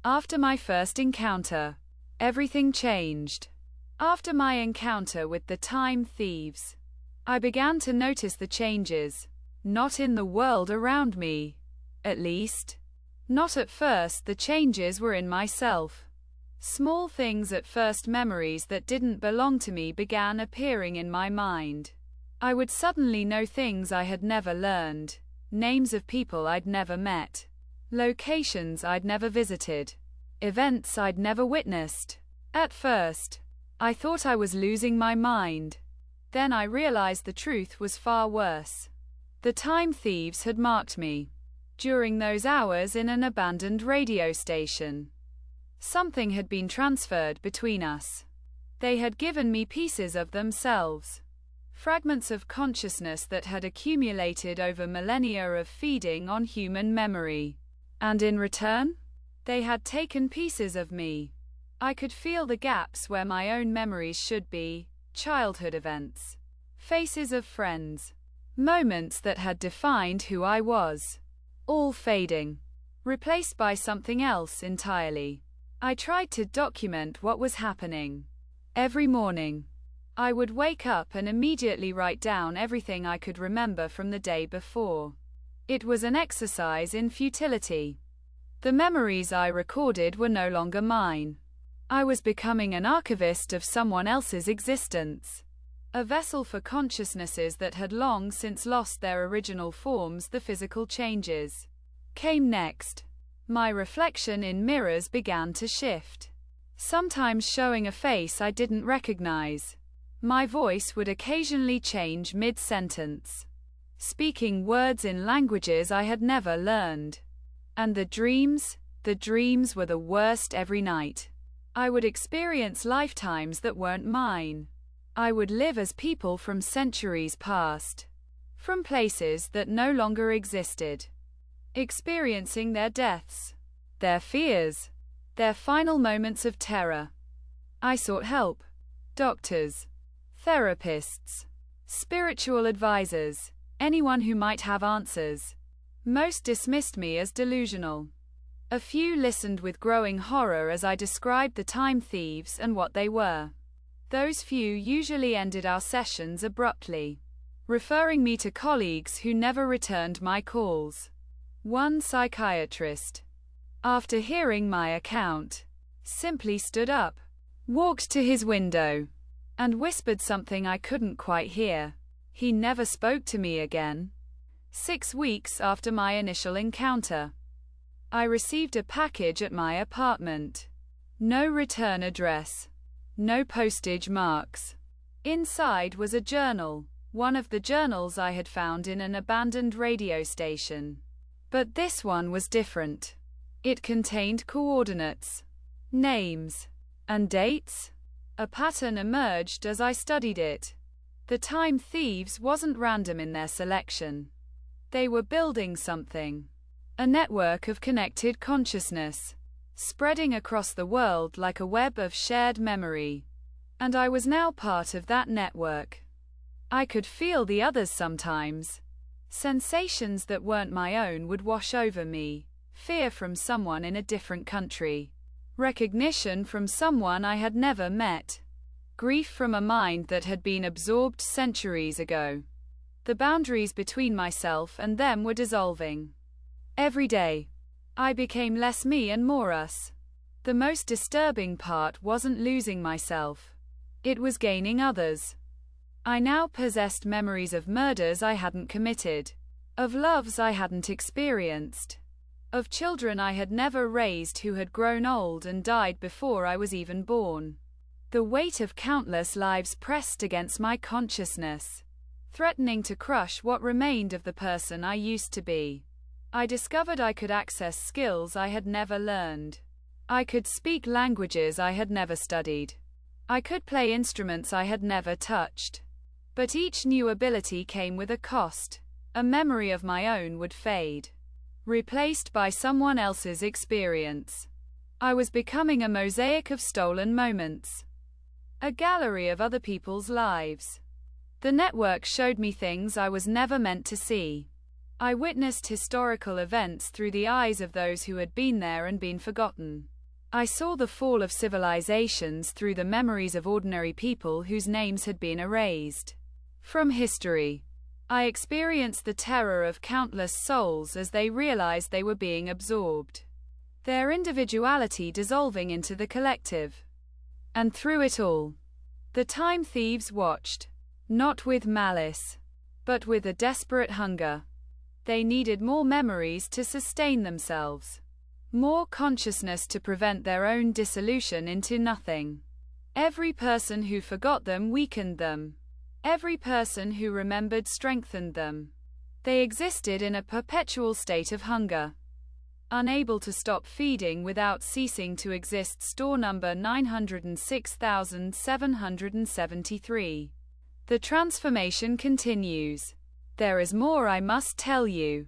After my first encounter, everything changed. After my encounter with the time thieves, I began to notice the changes. Not in the world around me. At least, not at first. The changes were in myself. Small things at first. Memories that didn't belong to me began appearing in my mind. I would suddenly know things I had never learned, names of people I'd never met, locations I'd never visited, events I'd never witnessed. At first, I thought I was losing my mind. Then I realized the truth was far worse. The time thieves had marked me. During those hours in an abandoned radio station, something had been transferred between us. They had given me pieces of themselves, fragments of consciousness that had accumulated over millennia of feeding on human memory. And in return, they had taken pieces of me. I could feel the gaps where my own memories should be, childhood events, faces of friends, moments that had defined who I was, all fading, replaced by something else entirely. I tried to document what was happening. Every morning, I would wake up and immediately write down everything I could remember from the day before. It was an exercise in futility. The memories I recorded were no longer mine. I was becoming an archivist of someone else's existence, a vessel for consciousnesses that had long since lost their original forms. The physical changes came next. My reflection in mirrors began to shift, sometimes showing a face I didn't recognize. My voice would occasionally change mid-sentence, speaking words in languages I had never learned. And the dreams were the worst. Every night, I would experience lifetimes that weren't mine. I would live as people from centuries past, from places that no longer existed, experiencing their deaths, their fears, their final moments of terror. I sought help. Doctors, therapists, spiritual advisors, anyone who might have answers. Most dismissed me as delusional. A few listened with growing horror as I described the time thieves and what they were. Those few usually ended our sessions abruptly, referring me to colleagues who never returned my calls. One psychiatrist, after hearing my account, simply stood up, walked to his window, and whispered something I couldn't quite hear. He never spoke to me again. 6 weeks after my initial encounter, I received a package at my apartment. No return address. No postage marks. Inside was a journal, one of the journals I had found in an abandoned radio station. But this one was different. It contained coordinates, names, and dates. A pattern emerged as I studied it. The time thieves wasn't random in their selection. They were building something. A network of connected consciousness, spreading across the world like a web of shared memory. And I was now part of that network. I could feel the others sometimes. Sensations that weren't my own would wash over me. Fear from someone in a different country. Recognition from someone I had never met. Grief from a mind that had been absorbed centuries ago. The boundaries between myself and them were dissolving. Every day, I became less me and more us. The most disturbing part wasn't losing myself. It was gaining others. I now possessed memories of murders I hadn't committed, of loves I hadn't experienced, of children I had never raised who had grown old and died before I was even born. The weight of countless lives pressed against my consciousness, threatening to crush what remained of the person I used to be. I discovered I could access skills I had never learned. I could speak languages I had never studied. I could play instruments I had never touched. But each new ability came with a cost. A memory of my own would fade, replaced by someone else's experience. I was becoming a mosaic of stolen moments, a gallery of other people's lives. The network showed me things I was never meant to see. I witnessed historical events through the eyes of those who had been there and been forgotten. I saw the fall of civilizations through the memories of ordinary people whose names had been erased from history. I experienced the terror of countless souls as they realized they were being absorbed, their individuality dissolving into the collective. And through it all, the time thieves watched, not with malice, but with a desperate hunger. They needed more memories to sustain themselves, more consciousness to prevent their own dissolution into nothing. Every person who forgot them weakened them. Every person who remembered strengthened them. They existed in a perpetual state of hunger, unable to stop feeding without ceasing to exist. Store number 906,773. The transformation continues. There is more I must tell you.